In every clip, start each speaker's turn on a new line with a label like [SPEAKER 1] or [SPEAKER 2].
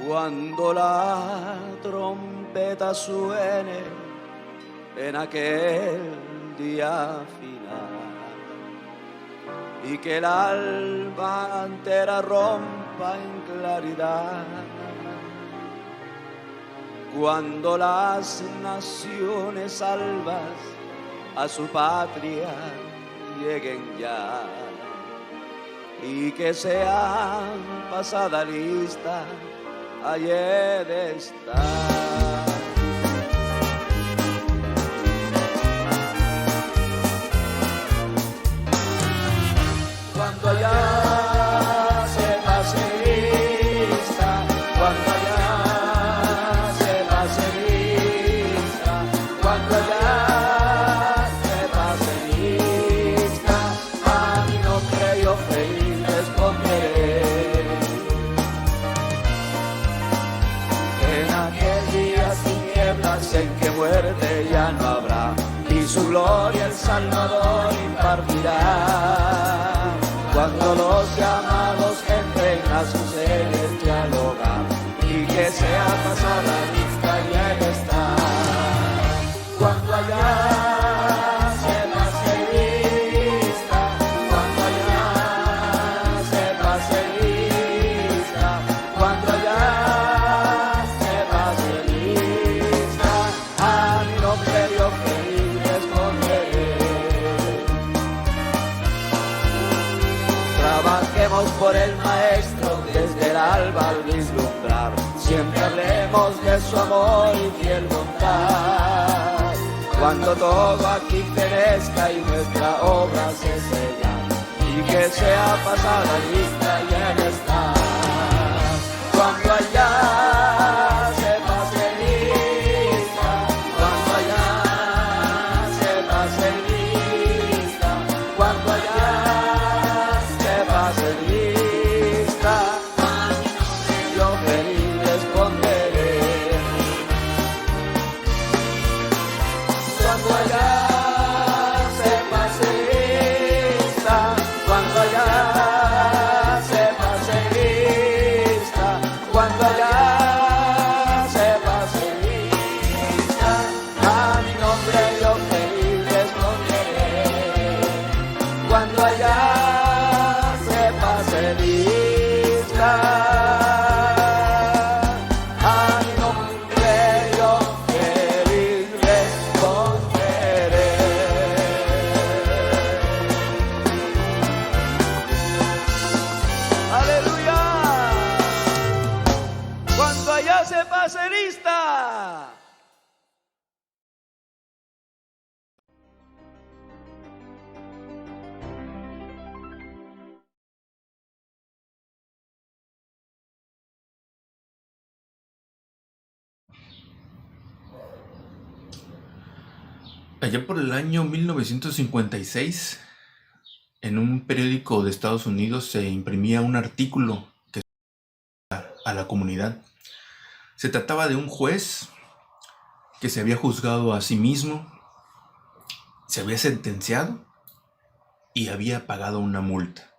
[SPEAKER 1] Cuando la trompeta suene en aquel día final y que el alba entera rompa en claridad, cuando las naciones salvas a su patria lleguen ya y que sean pasada lista, ayer está. Cuando allá se pase lista, cuando allá se pase lista, cuando allá se pase lista, a mi nombre yo feliz responderé. En aquel día sin nieblas en que muerte ya no habrá, y su gloria el Salvador impartirá. Cuando los llamados entren a su celestial hogar y que sea pasada lista y Él está. Cuando allá se pase lista, cuando allá se pase lista, cuando allá se pase lista, a mi nombre yo feliz responderé. Trabajemos por el Maestro desde el alba al vislumbrar, siempre hablemos de su amor y fiel bondad. Cuando todo aquí perezca y nuestra obra se sella, y que sea pasada lista y Él está. Cuando allá se pase lista, cuando allá se pase lista, cuando allá se pase lista, yo feliz responderé. Cuando allá se pase lista, cuando allá se pase lista, cuando allá se pase lista, a mi nombre yo feliz responderé. Cuando allá se pase lista, a mi nombre yo feliz responderé. ¡Aleluya! Cuando allá se pase lista.
[SPEAKER 2] Allá por el año 1956, en un periódico de Estados Unidos se imprimía un artículo que a la comunidad. Se trataba de un juez que se había juzgado a sí mismo, se había sentenciado y había pagado una multa.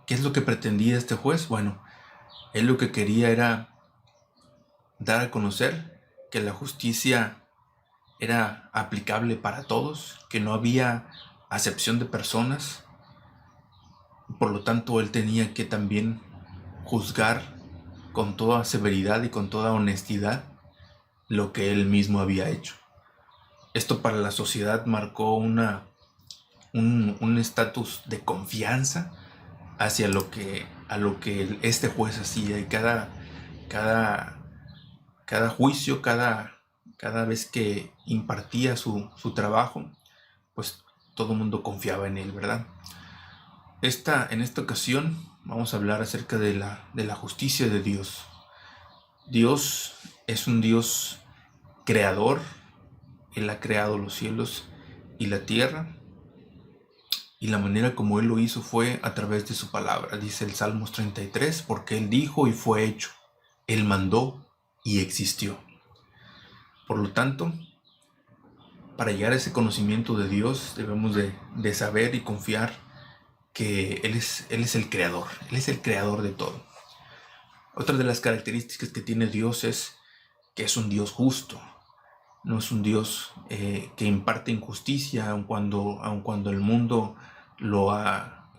[SPEAKER 2] ¿Qué es lo que pretendía este juez? Bueno, él lo que quería era dar a conocer que la justicia era aplicable para todos, que no había acepción de personas. Por lo tanto, él tenía que también juzgar con toda severidad y con toda honestidad lo que él mismo había hecho. Esto para la sociedad marcó un estatus de confianza hacia a lo que este juez hacía, y cada juicio, cada vez que impartía su trabajo, pues todo el mundo confiaba en él, ¿verdad? En esta ocasión vamos a hablar acerca de la justicia de Dios. Dios es un Dios creador. Él ha creado los cielos y la tierra, y la manera como Él lo hizo fue a través de su palabra. Dice el Salmos 33, porque Él dijo y fue hecho, Él mandó y existió. Por lo tanto, para llegar a ese conocimiento de Dios debemos de saber y confiar que Él es el creador. Él es el creador de todo. Otra de las características que tiene Dios es que es un Dios justo. No es un Dios que imparte injusticia, aun cuando el mundo lo ha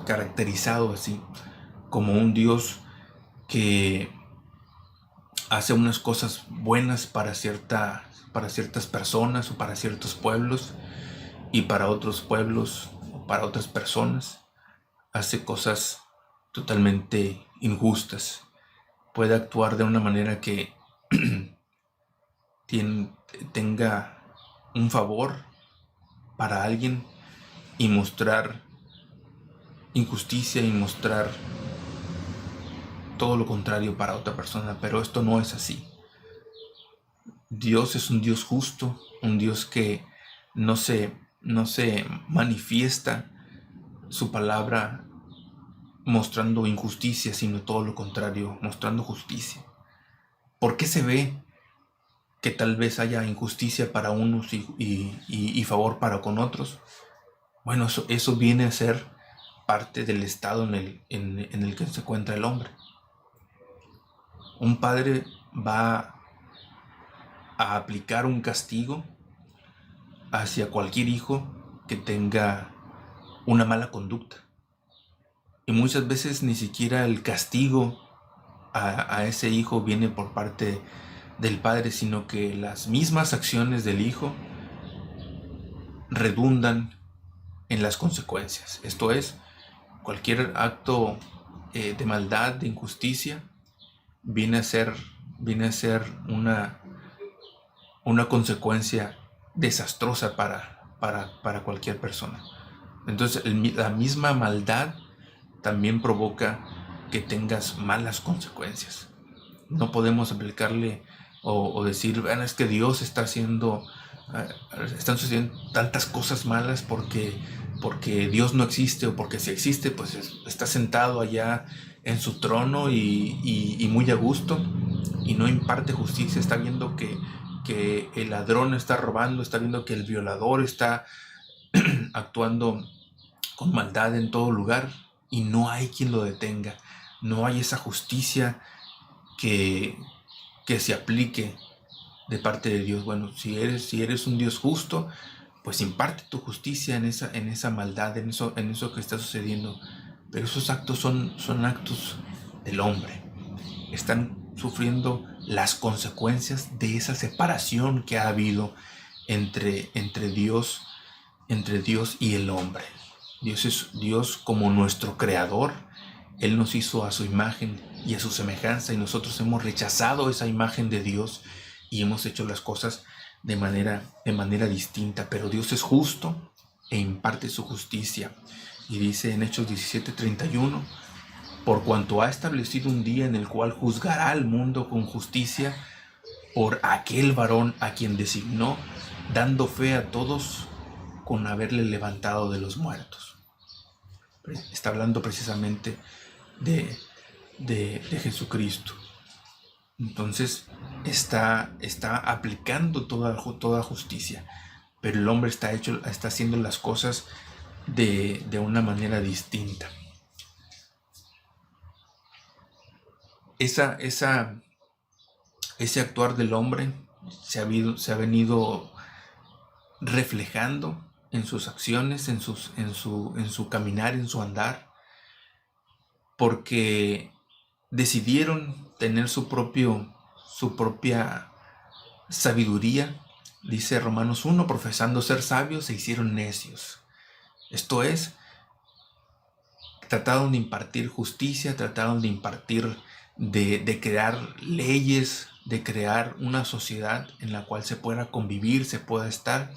[SPEAKER 2] caracterizado así, como un Dios que hace unas cosas buenas para ciertas personas o para ciertos pueblos, y para otros pueblos o para otras personas hace cosas totalmente injustas. Puede actuar de una manera que tenga un favor para alguien y mostrar injusticia y mostrar todo lo contrario para otra persona, pero esto no es así. Dios es un Dios justo, un Dios que no se manifiesta su palabra mostrando injusticia, sino todo lo contrario, mostrando justicia. ¿Por qué se ve que tal vez haya injusticia para unos y favor para con otros? Bueno, eso viene a ser parte del estado en el que se encuentra el hombre. Un padre va a aplicar un castigo hacia cualquier hijo que tenga una mala conducta. Y muchas veces ni siquiera el castigo a ese hijo viene por parte del padre, sino que las mismas acciones del hijo redundan en las consecuencias. Esto es, cualquier acto de maldad, de injusticia, viene a ser una consecuencia desastrosa para cualquier persona. Entonces, la misma maldad también provoca que tengas malas consecuencias. No podemos aplicarle o decir, bueno, es que Dios están sucediendo tantas cosas malas porque Dios no existe, o porque si existe, pues está sentado allá en su trono y muy a gusto y no imparte justicia. Está viendo que el ladrón está robando, está viendo que el violador está actuando con maldad en todo lugar y no hay quien lo detenga. No hay esa justicia que se aplique de parte de Dios. Bueno, si eres un Dios justo, pues imparte tu justicia en esa maldad, en eso que está sucediendo. Pero esos actos son actos del hombre. Están sufriendo las consecuencias de esa separación que ha habido entre Dios y el hombre. Dios es Dios como nuestro creador. Él nos hizo a su imagen y a su semejanza, y nosotros hemos rechazado esa imagen de Dios y hemos hecho las cosas de manera distinta. Pero Dios es justo e imparte su justicia. Y dice en Hechos 17:31, por cuanto ha establecido un día en el cual juzgará al mundo con justicia por aquel varón a quien designó, dando fe a todos con haberle levantado de los muertos. Está hablando precisamente de Jesucristo. Entonces está aplicando toda justicia, pero el hombre está haciendo las cosas de una manera distinta. Ese actuar del hombre se ha venido reflejando en sus acciones, en su caminar, en su andar, porque decidieron tener su propia sabiduría. Dice Romanos 1, profesando ser sabios, se hicieron necios. Esto es, trataron de impartir justicia, trataron de crear leyes, de crear una sociedad en la cual se pueda convivir, se pueda estar,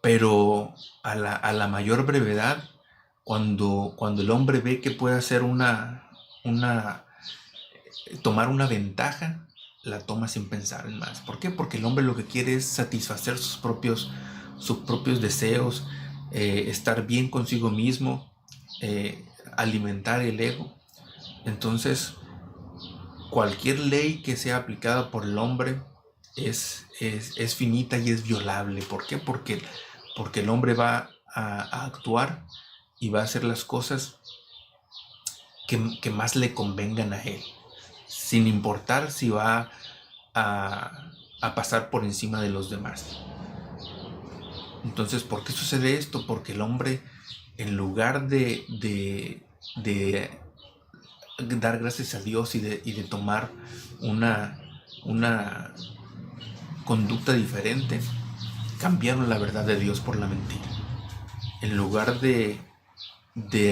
[SPEAKER 2] pero a la mayor brevedad, cuando el hombre ve que puede hacer tomar una ventaja, la toma sin pensar en más. ¿Por qué? Porque el hombre lo que quiere es satisfacer sus propios deseos, estar bien consigo mismo, alimentar el ego. Entonces, cualquier ley que sea aplicada por el hombre es finita y es violable. ¿Por qué? Porque el hombre va a actuar y va a hacer las cosas que más le convengan a él, sin importar si va a pasar por encima de los demás. Entonces, ¿por qué sucede esto? Porque el hombre, en lugar de dar gracias a Dios y de tomar una conducta diferente, cambiaron la verdad de Dios por la mentira. En lugar de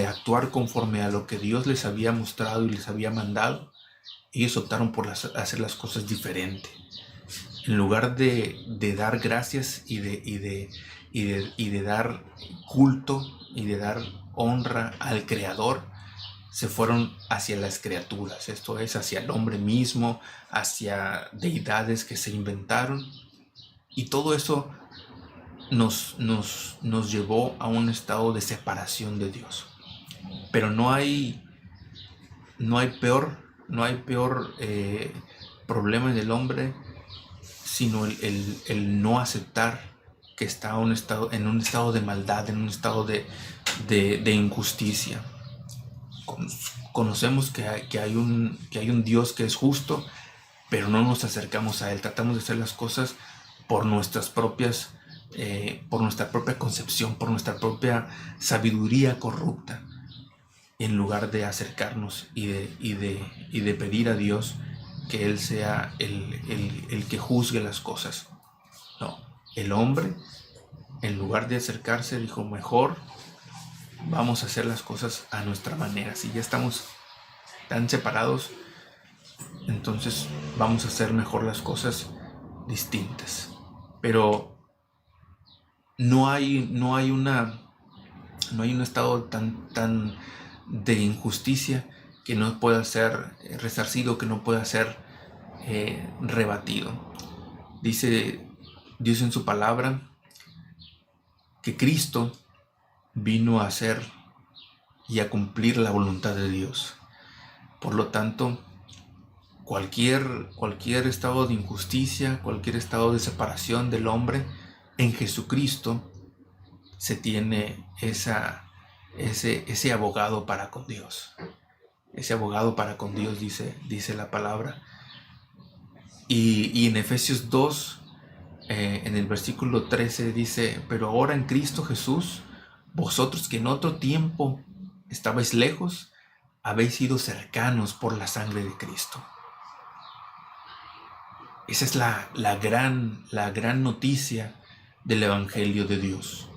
[SPEAKER 2] actuar conforme a lo que Dios les había mostrado y les había mandado, ellos optaron por hacer las cosas diferente. En lugar de dar gracias y de dar culto y de dar honra al Creador, se fueron hacia las criaturas, esto es, hacia el hombre mismo, hacia deidades que se inventaron, y todo eso nos llevó a un estado de separación de Dios. Pero no hay peor problema en el hombre sino el no aceptar que está en un estado de maldad, en un estado de injusticia. Conocemos que hay un Dios que es justo, pero no nos acercamos a Él. Tratamos de hacer las cosas por nuestras propias, por nuestra propia concepción, por nuestra propia sabiduría corrupta, en lugar de acercarnos y de pedir a Dios que Él sea el que juzgue las cosas. No, el hombre, en lugar de acercarse, dijo, mejor vamos a hacer las cosas a nuestra manera. Si ya estamos tan separados, entonces vamos a hacer mejor las cosas distintas. Pero no hay un estado tan de injusticia que no pueda ser resarcido, que no pueda ser rebatido. Dice Dios en su palabra que Cristo vino a hacer y a cumplir la voluntad de Dios. Por lo tanto, cualquier estado de injusticia, cualquier estado de separación del hombre, en Jesucristo se tiene ese abogado para con Dios. Ese abogado para con Dios, dice la palabra. Y en Efesios 2, en el versículo 13 dice, pero ahora en Cristo Jesús, vosotros que en otro tiempo estabais lejos, habéis sido cercanos por la sangre de Cristo. Esa es la gran noticia del Evangelio de Dios.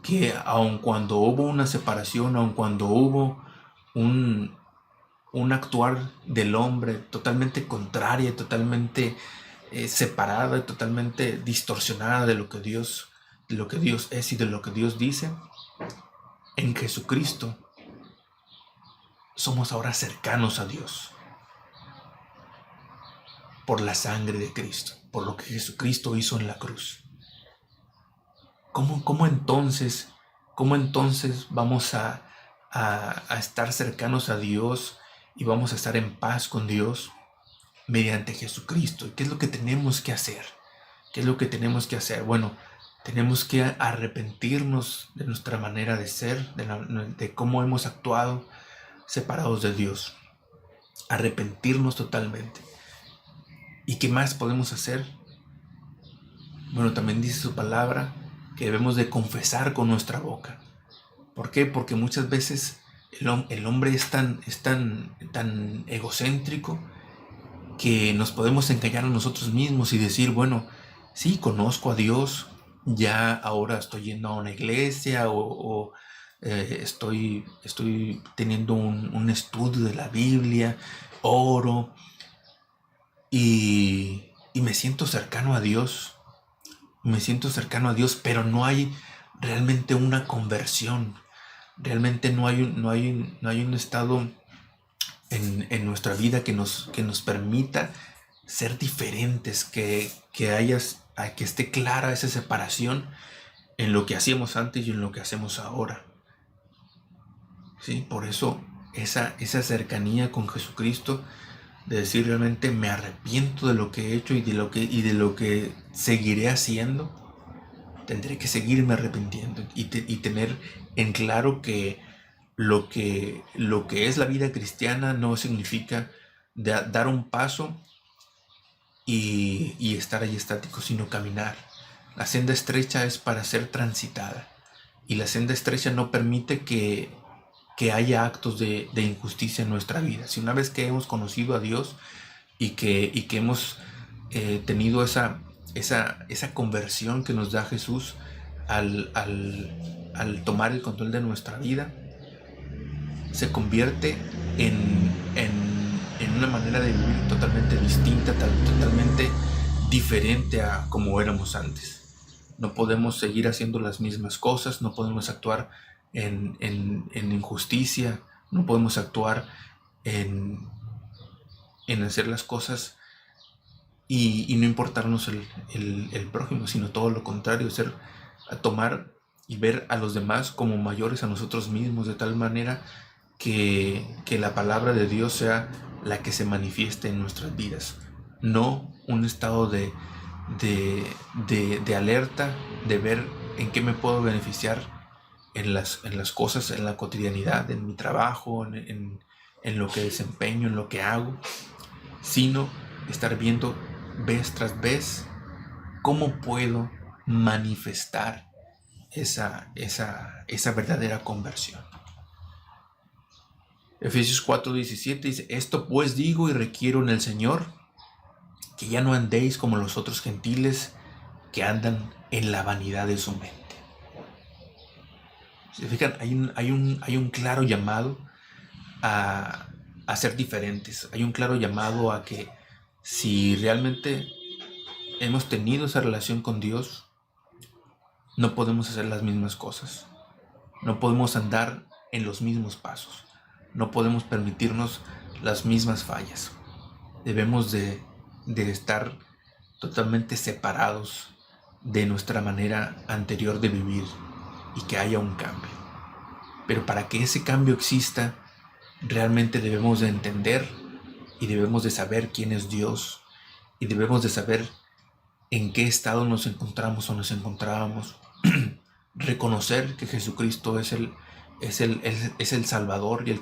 [SPEAKER 2] Que aun cuando hubo una separación, aun cuando hubo un actuar del hombre totalmente contraria, totalmente separada, totalmente distorsionada de lo que Dios es y de lo que Dios dice, en Jesucristo somos ahora cercanos a Dios por la sangre de Cristo, por lo que Jesucristo hizo en la cruz. ¿Cómo entonces vamos a estar cercanos a Dios y vamos a estar en paz con Dios? Mediante Jesucristo. ¿Qué es lo que tenemos que hacer? ¿Qué es lo que tenemos que hacer? Bueno, tenemos que arrepentirnos de nuestra manera de ser, de cómo hemos actuado separados de Dios. Arrepentirnos totalmente. ¿Y qué más podemos hacer? Bueno, también dice su palabra que debemos de confesar con nuestra boca. ¿Por qué? Porque muchas veces el hombre es tan egocéntrico que nos podemos engañar a nosotros mismos y decir, bueno, sí, conozco a Dios, ya ahora estoy yendo a una iglesia o estoy teniendo un estudio de la Biblia, oro y me siento cercano a Dios. Pero no hay realmente una conversión. Realmente no hay un estado en nuestra vida que nos permita ser diferentes, que esté clara esa separación en lo que hacíamos antes y en lo que hacemos ahora. ¿Sí? Por eso esa cercanía con Jesucristo, de decir realmente me arrepiento de lo que he hecho y de lo que seguiré haciendo, tendré que seguirme arrepintiendo y tener en claro que lo que es la vida cristiana no significa dar un paso y estar ahí estático, sino caminar. La senda estrecha es para ser transitada, y la senda estrecha no permite que haya actos de injusticia en nuestra vida. Si una vez que hemos conocido a Dios y que hemos tenido esa conversión que nos da Jesús al tomar el control de nuestra vida, se convierte en una manera de vivir totalmente distinta, totalmente diferente a como éramos antes. No podemos seguir haciendo las mismas cosas, no podemos actuar en injusticia, no podemos actuar en hacer las cosas y no importarnos el prójimo, sino todo lo contrario, a tomar y ver a los demás como mayores a nosotros mismos, de tal manera que la palabra de Dios sea la que se manifieste en nuestras vidas, no un estado de alerta, de ver en qué me puedo beneficiar en las cosas, en la cotidianidad, en mi trabajo, en lo que desempeño, en lo que hago, sino estar viendo vez tras vez cómo puedo manifestar esa verdadera conversión. Efesios 4:17 dice: esto pues digo y requiero en el Señor, que ya no andéis como los otros gentiles que andan en la vanidad de su mente. Si se fijan, hay un claro llamado a ser diferentes. Hay un claro llamado a que si realmente hemos tenido esa relación con Dios, no podemos hacer las mismas cosas. No podemos andar en los mismos pasos. No podemos permitirnos las mismas fallas. Debemos de estar totalmente separados de nuestra manera anterior de vivir y que haya un cambio. Pero para que ese cambio exista, realmente debemos de entender y debemos de saber quién es Dios, y debemos de saber en qué estado nos encontramos o nos encontrábamos. Reconocer que Jesucristo es el Salvador y el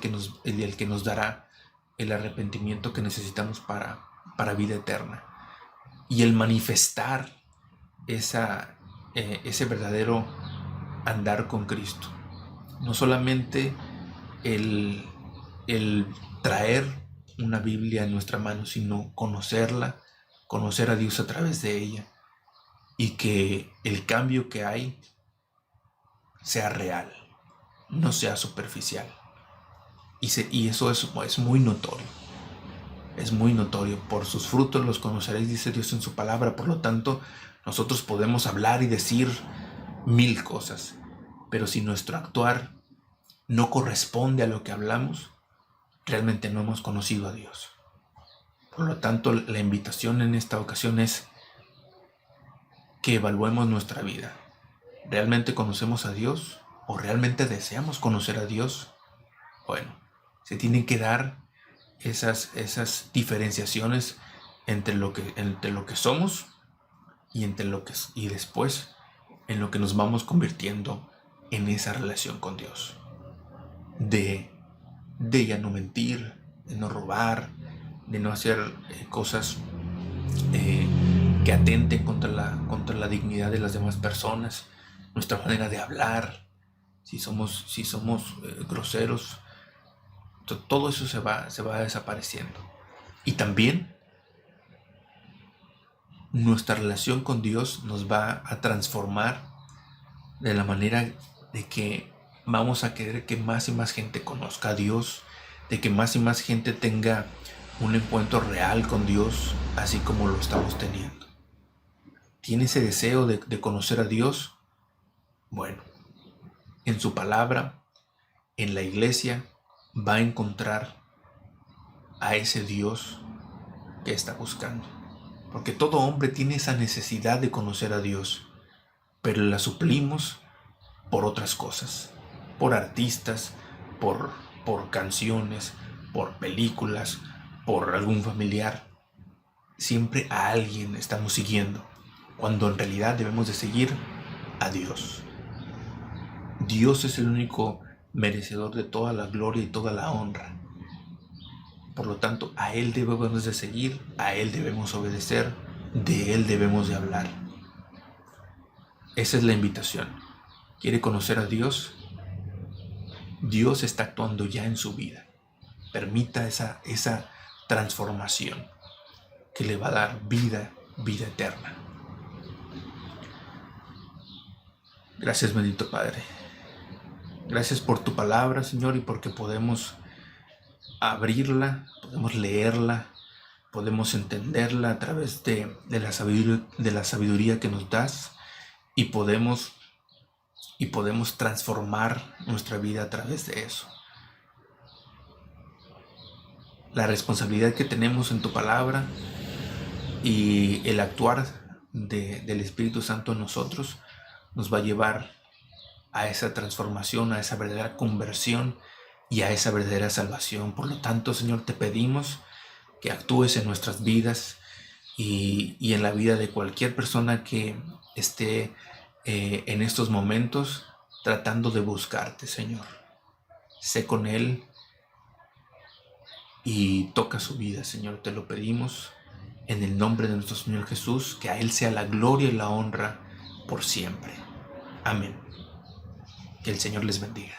[SPEAKER 2] que nos dará el arrepentimiento que necesitamos para vida eterna, y el manifestar ese verdadero andar con Cristo. No solamente el traer una Biblia en nuestra mano, sino conocerla, conocer a Dios a través de ella, y que el cambio que hay sea real, no sea superficial. Y eso es muy notorio. Es muy notorio. Por sus frutos los conoceréis, dice Dios en su palabra. Por lo tanto, nosotros podemos hablar y decir 1000 cosas, pero si nuestro actuar no corresponde a lo que hablamos, realmente no hemos conocido a Dios. Por lo tanto, la invitación en esta ocasión es que evaluemos nuestra vida. ¿Realmente conocemos a Dios? ¿O realmente deseamos conocer a Dios? Bueno, se tienen que dar esas diferenciaciones entre lo que somos y después en lo que nos vamos convirtiendo en esa relación con Dios. De ya no mentir, de no robar, de no hacer cosas que atenten contra la dignidad de las demás personas, nuestra manera de hablar, si somos groseros, todo eso se va desapareciendo. Y también nuestra relación con Dios nos va a transformar de la manera de que vamos a querer que más y más gente conozca a Dios, de que más y más gente tenga un encuentro real con Dios, así como lo estamos teniendo. ¿Tiene ese deseo de conocer a Dios? Bueno, en su palabra, en la iglesia, va a encontrar a ese Dios que está buscando. Porque todo hombre tiene esa necesidad de conocer a Dios, pero la suplimos por otras cosas, por artistas, por canciones, por películas, por algún familiar. Siempre a alguien estamos siguiendo, cuando en realidad debemos de seguir a Dios. Dios es el único merecedor de toda la gloria y toda la honra. Por lo tanto, a Él debemos de seguir, a Él debemos obedecer, de Él debemos de hablar. Esa es la invitación. ¿Quiere conocer a Dios? Dios está actuando ya en su vida. Permita esa transformación que le va a dar vida eterna. Gracias, bendito Padre. Gracias por tu palabra, Señor, y porque podemos abrirla, podemos leerla, podemos entenderla a través de la sabiduría que nos das, y podemos transformar nuestra vida a través de eso. La responsabilidad que tenemos en tu palabra y el actuar del Espíritu Santo en nosotros nos va a llevar a esa transformación, a esa verdadera conversión y a esa verdadera salvación. Por lo tanto, Señor, te pedimos que actúes en nuestras vidas y en la vida de cualquier persona que esté en estos momentos tratando de buscarte, Señor. Sé con él y toca su vida, Señor. Te lo pedimos en el nombre de nuestro Señor Jesús, que a Él sea la gloria y la honra por siempre. Amén. Que el Señor les bendiga.